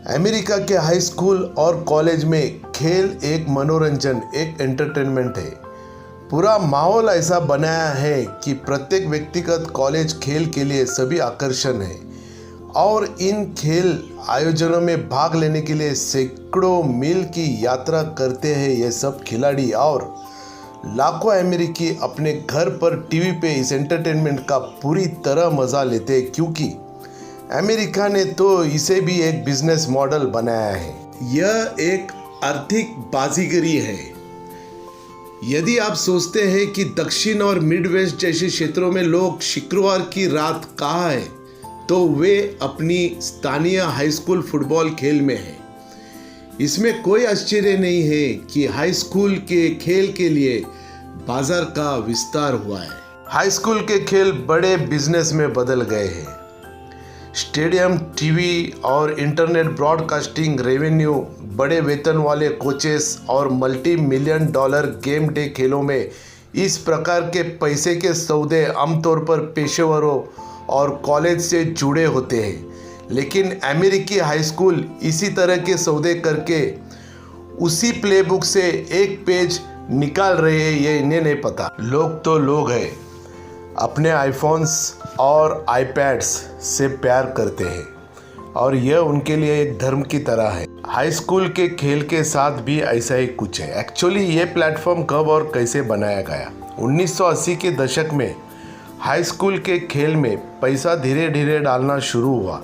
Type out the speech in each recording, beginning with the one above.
America के high school और college में खेल एक मनोरंजन, एक एंटरटेनमेंट है। पूरा माहौल ऐसा बनाया है कि प्रत्येक व्यक्तिगत कॉलेज खेल के लिए सभी आकर्षण है और इन खेल आयोजनों में भाग लेने के लिए सैकड़ों मील की यात्रा करते हैं ये सब खिलाड़ी और लाखों अमेरिकी अपने घर पर टीवी पे इस एंटरटेनमेंट का पूरी तरह मज़ा लेते हैं, क्योंकि अमेरिका ने तो इसे भी एक बिजनेस मॉडल बनाया है। यह एक आर्थिक बाजीगरी है। यदि आप सोचते हैं कि दक्षिण और मिडवेस्ट जैसे क्षेत्रों में लोग शुक्रवार की रात कहाँ है, तो वे अपनी स्थानीय हाई स्कूल फुटबॉल खेल में हैं। इसमें कोई आश्चर्य नहीं है कि हाई स्कूल के खेल के लिए बाजार का विस्तार हुआ है। हाई स्कूल के खेल बड़े बिजनेस में बदल गए हैं। स्टेडियम, टीवी और इंटरनेट ब्रॉडकास्टिंग रेवेन्यू, बड़े वेतन वाले कोचेस और multi million dollar game day खेलों में इस प्रकार के पैसे के सौदे आमतौर पर पेशेवरों और कॉलेज से जुड़े होते हैं। लेकिन अमेरिकी हाई स्कूल इसी तरह के सौदे करके उसी प्लेबुक से एक पेज निकाल रहे हैं, ये इन्हें नहीं पता। लोग तो लोग हैं, अपने आईफोन्स और आईपैड्स से प्यार करते हैं और यह उनके लिए एक धर्म की तरह है। हाई स्कूल के खेल के साथ भी ऐसा ही कुछ है। एक्चुअली ये प्लेटफॉर्म कब और कैसे बनाया गया? 1980 के दशक में हाई स्कूल के खेल में पैसा धीरे धीरे डालना शुरू हुआ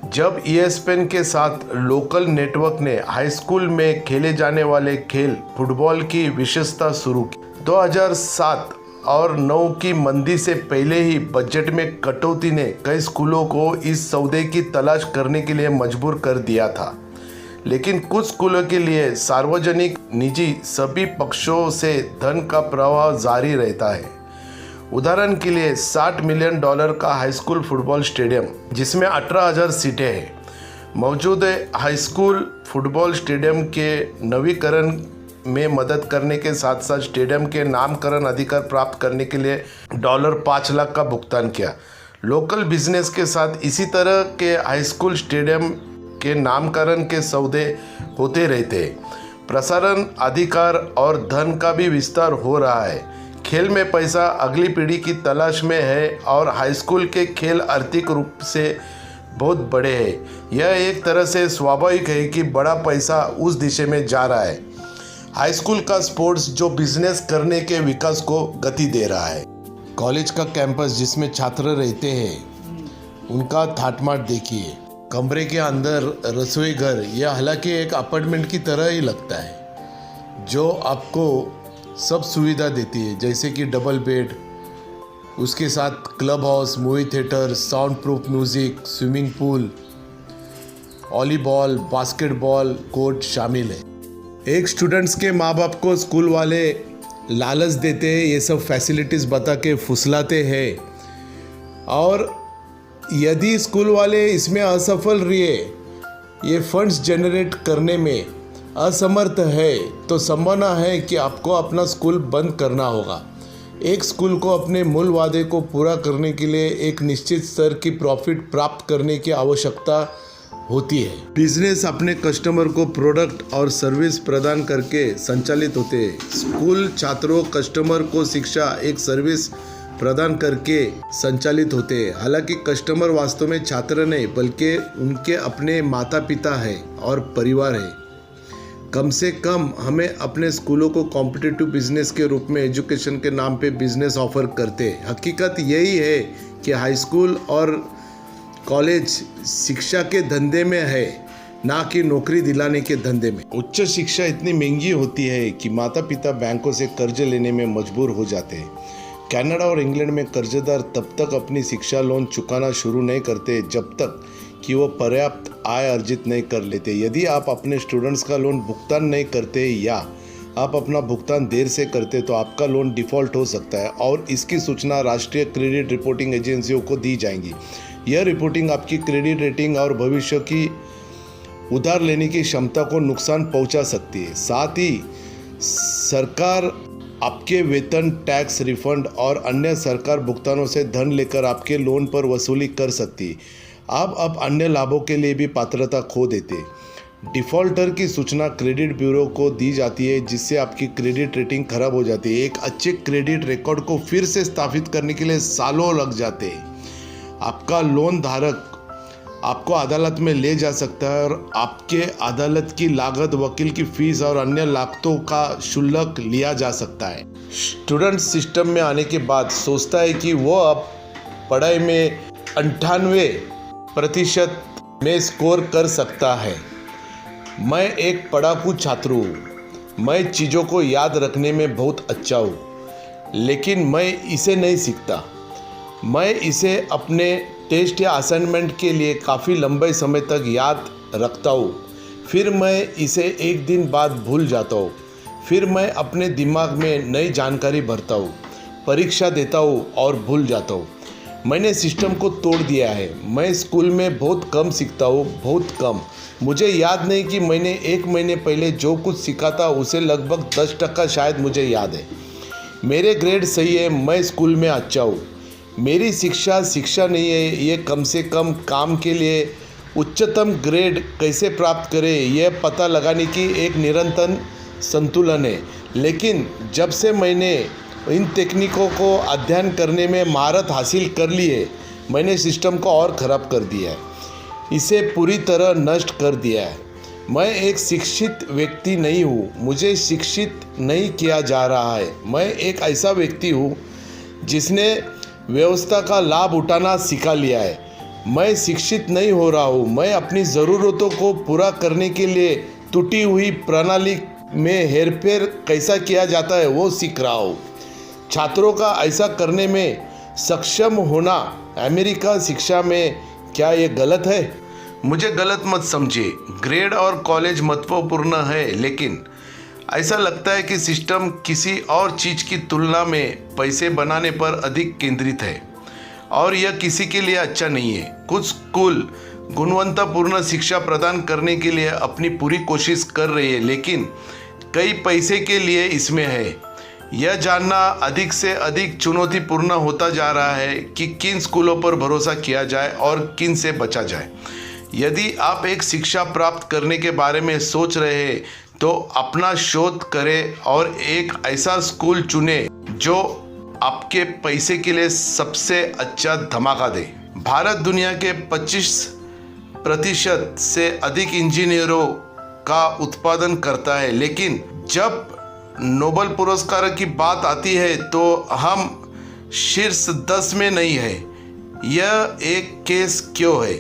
जब ESPN के साथ लोकल नेटवर्क ने हाई स्कूल में खेले जाने वाले खेल फुटबॉल की विशेषता शुरू की। 2007 और 2009 की मंदी से पहले ही बजट में कटौती ने कई स्कूलों को इस सौदे की तलाश करने के लिए मजबूर कर दिया था। लेकिन कुछ स्कूलों के लिए सार्वजनिक, निजी सभी पक्षों से धन का प्रवाह जारी रहता है। उदाहरण के लिए $60 मिलियन का हाई स्कूल फुटबॉल स्टेडियम, जिसमें 18,000 सीटें हैं, मौजूद हाई स्कूल फुटबॉल स्टेडियम के नवीकरण में मदद करने के साथ साथ स्टेडियम के नामकरण अधिकार प्राप्त करने के लिए $5 लाख का भुगतान किया। लोकल बिजनेस के साथ इसी तरह के हाई स्कूल स्टेडियम के नामकरण के सौदे होते रहते हैं। प्रसारण अधिकार और धन का भी विस्तार हो रहा है। खेल में पैसा अगली पीढ़ी की तलाश में है और हाई स्कूल के खेल आर्थिक रूप से बहुत बड़े हैं। यह एक तरह से स्वाभाविक है कि बड़ा पैसा उस दिशा में जा रहा है। हाई स्कूल का स्पोर्ट्स जो बिजनेस करने के विकास को गति दे रहा है। कॉलेज का कैंपस जिसमें छात्र रहते हैं, उनका ठाटमाट देखिए। कमरे के अंदर रसोई घर, यह हालांकि एक अपार्टमेंट की तरह ही लगता है, जो आपको सब सुविधा देती है, जैसे कि डबल बेड, उसके साथ club house, movie theatre, sound proof music, swimming pool, volleyball, basketball court शामिल है। एक स्टूडेंट्स के माँ बाप को स्कूल वाले लालच देते हैं, ये सब फैसिलिटीज़ बता के फुसलाते हैं, और यदि स्कूल वाले इसमें असफल रहे, ये फंड्स जनरेट करने में असमर्थ है, तो संभावना है कि आपको अपना स्कूल बंद करना होगा। एक स्कूल को अपने मूल वादे को पूरा करने के लिए एक निश्चित स्तर की प्रॉफिट प्राप्त करने की आवश्यकता होती है। बिजनेस अपने कस्टमर को प्रोडक्ट और सर्विस प्रदान करके संचालित होते हैं। स्कूल छात्रों कस्टमर को शिक्षा एक सर्विस प्रदान करके संचालित होते हैं। हालांकि कस्टमर वास्तव में छात्र नहीं, बल्कि उनके अपने माता पिता है और परिवार है। कम से कम हमें अपने स्कूलों को कॉम्पिटिटिव बिजनेस के रूप में एजुकेशन के नाम पे बिजनेस ऑफर करते हैं। हकीकत यही है कि हाई स्कूल और कॉलेज शिक्षा के धंधे में है, ना कि नौकरी दिलाने के धंधे में। उच्च शिक्षा इतनी महंगी होती है कि माता पिता बैंकों से कर्ज लेने में मजबूर हो जाते हैं। कनाडा और इंग्लैंड में कर्जदार तब तक अपनी शिक्षा लोन चुकाना शुरू नहीं करते जब तक कि वो पर्याप्त आय अर्जित नहीं कर लेते। यदि आप अपने स्टूडेंट्स का लोन भुगतान नहीं करते या आप अपना भुगतान देर से करते, तो आपका लोन डिफ़ॉल्ट हो सकता है और इसकी सूचना राष्ट्रीय क्रेडिट रिपोर्टिंग एजेंसियों को दी जाएंगी। यह रिपोर्टिंग आपकी क्रेडिट रेटिंग और भविष्य की उधार लेने की क्षमता को नुकसान पहुंचा सकती है। साथ ही सरकार आपके वेतन, टैक्स रिफंड और अन्य सरकार भुगतानों से धन लेकर आपके लोन पर वसूली कर सकती है। आप अब अन्य लाभों के लिए भी पात्रता खो देते। डिफ़ॉल्टर की सूचना क्रेडिट ब्यूरो को दी जाती है, जिससे आपकी क्रेडिट रेटिंग खराब हो जाती है। एक अच्छे क्रेडिट रिकॉर्ड को फिर से स्थापित करने के लिए सालों लग जाते हैं। आपका लोन धारक आपको अदालत में ले जा सकता है और आपके अदालत की लागत, वकील की फीस और अन्य लागतों का शुल्क लिया जा सकता है। स्टूडेंट सिस्टम में आने के बाद सोचता है कि वो अब पढ़ाई में 98% में स्कोर कर सकता है। मैं एक पढ़ाकू छात्र हूँ, मैं चीज़ों को याद रखने में बहुत अच्छा हूँ, लेकिन मैं इसे नहीं सीखता। मैं इसे अपने टेस्ट या असाइनमेंट के लिए काफ़ी लंबे समय तक याद रखता हूँ, फिर मैं इसे एक दिन बाद भूल जाता हूँ। फिर मैं अपने दिमाग में नई जानकारी भरता हूँ, परीक्षा देता हूँ और भूल जाता हूँ। मैंने सिस्टम को तोड़ दिया है। मैं स्कूल में बहुत कम सीखता हूँ, बहुत कम। मुझे याद नहीं कि मैंने एक महीने पहले जो कुछ सीखा था उसे लगभग 10% शायद मुझे याद है। मेरे ग्रेड सही है, मैं स्कूल में अच्छा हूँ। मेरी शिक्षा नहीं है। ये कम से कम काम के लिए उच्चतम ग्रेड कैसे प्राप्त करें यह पता लगाने की एक निरंतर संतुलन है। लेकिन जब से मैंने इन तकनीकों को अध्ययन करने में महारत हासिल कर ली है, मैंने सिस्टम को और ख़राब कर दिया है, इसे पूरी तरह नष्ट कर दिया है। मैं एक शिक्षित व्यक्ति नहीं हूँ, मुझे शिक्षित नहीं किया जा रहा है। मैं एक ऐसा व्यक्ति हूँ जिसने व्यवस्था का लाभ उठाना सिखा लिया है। मैं शिक्षित नहीं हो रहा हूँ, मैं अपनी ज़रूरतों को पूरा करने के लिए टूटी हुई प्रणाली में हेरफेर कैसा किया जाता है वो सीख रहा हूँ। छात्रों का ऐसा करने में सक्षम होना अमेरिका शिक्षा में क्या ये गलत है? मुझे गलत मत समझिए, ग्रेड और कॉलेज महत्वपूर्ण है, लेकिन ऐसा लगता है कि सिस्टम किसी और चीज़ की तुलना में पैसे बनाने पर अधिक केंद्रित है और यह किसी के लिए अच्छा नहीं है। कुछ स्कूल गुणवत्तापूर्ण शिक्षा प्रदान करने के लिए अपनी पूरी कोशिश कर रही है, लेकिन कई पैसे के लिए इसमें है। यह जानना अधिक से अधिक चुनौतीपूर्ण होता जा रहा है कि किन स्कूलों पर भरोसा किया जाए और किन से बचा जाए। यदि आप एक शिक्षा प्राप्त करने के बारे में सोच रहे हैं तो अपना शोध करें और एक ऐसा स्कूल चुनें जो आपके पैसे के लिए सबसे अच्छा धमाका दे। भारत दुनिया के 25% से अधिक इंजीनियरों का उत्पादन करता है, लेकिन जब नोबेल पुरस्कार की बात आती है तो हम शीर्ष 10 में नहीं है। यह एक केस क्यों है?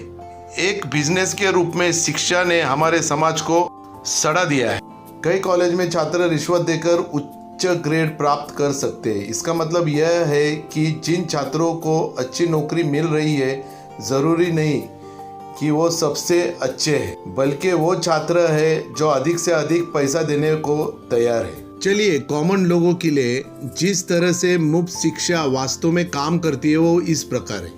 एक बिजनेस के रूप में शिक्षा ने हमारे समाज को सड़ा दिया है। कई कॉलेज में छात्र रिश्वत देकर उच्च ग्रेड प्राप्त कर सकते हैं। इसका मतलब यह है कि जिन छात्रों को अच्छी नौकरी मिल रही है, ज़रूरी नहीं कि वो सबसे अच्छे हैं, बल्कि वो छात्र है जो अधिक से अधिक पैसा देने को तैयार है। चलिए, कॉमन लोगों के लिए जिस तरह से मुफ्त शिक्षा वास्तव में काम करती है वो इस प्रकार है।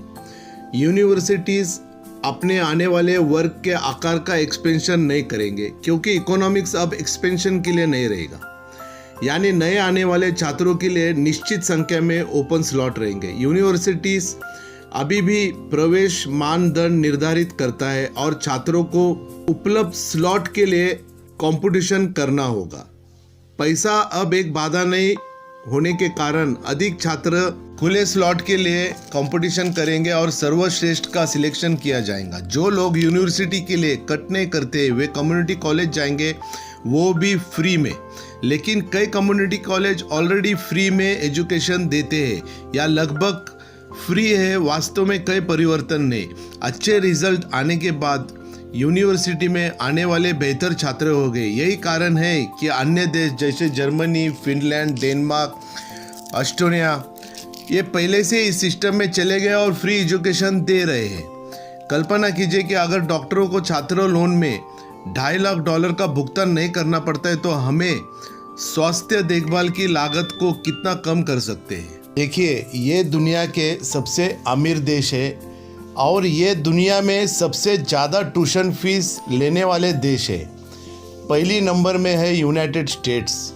यूनिवर्सिटीज़ अपने आने वाले वर्ग के आकार का एक्सपेंशन नहीं करेंगे, क्योंकि इकोनॉमिक्स अब एक्सपेंशन के लिए नहीं रहेगा। यानी नए आने वाले छात्रों के लिए निश्चित संख्या में ओपन स्लॉट रहेंगे। यूनिवर्सिटीज़ अभी भी प्रवेश मानदंड निर्धारित करता है और छात्रों को उपलब्ध स्लॉट के लिए कंपटीशन करना होगा। पैसा अब एक बाधा नहीं होने के कारण अधिक छात्र खुले स्लॉट के लिए कंपटीशन करेंगे और सर्वश्रेष्ठ का सिलेक्शन किया जाएगा। जो लोग यूनिवर्सिटी के लिए कट नहीं करते वे कम्युनिटी कॉलेज जाएंगे, वो भी फ्री में। लेकिन कई कम्युनिटी कॉलेज ऑलरेडी फ्री में एजुकेशन देते हैं या लगभग फ्री है। वास्तव में कई परिवर्तन नहीं। अच्छे रिजल्ट आने के बाद यूनिवर्सिटी में आने वाले बेहतर छात्र हो गए। यही कारण है कि अन्य देश जैसे जर्मनी, फिनलैंड, डेनमार्क, ऑस्ट्रेलिया ये पहले से इस सिस्टम में चले गए और फ्री एजुकेशन दे रहे हैं। कल्पना कीजिए कि अगर डॉक्टरों को छात्र लोन में $2.5 लाख का भुगतान नहीं करना पड़ता है तो हमें स्वास्थ्य देखभाल की लागत को कितना कम कर सकते हैं। देखिए, ये दुनिया के सबसे अमीर देश है और ये दुनिया में सबसे ज़्यादा ट्यूशन फीस लेने वाले देश है। पहली नंबर में है United states,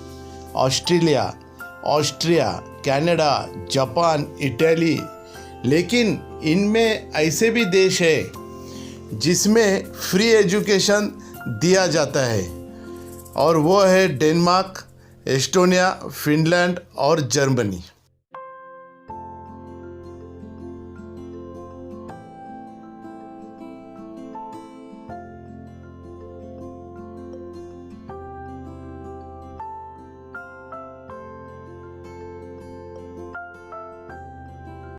Australia, Austria, Canada, Japan, Italy. लेकिन इनमें ऐसे भी देश है जिसमें फ्री एजुकेशन दिया जाता है, और वो है डेनमार्क, एस्टोनिया, फिनलैंड और जर्मनी।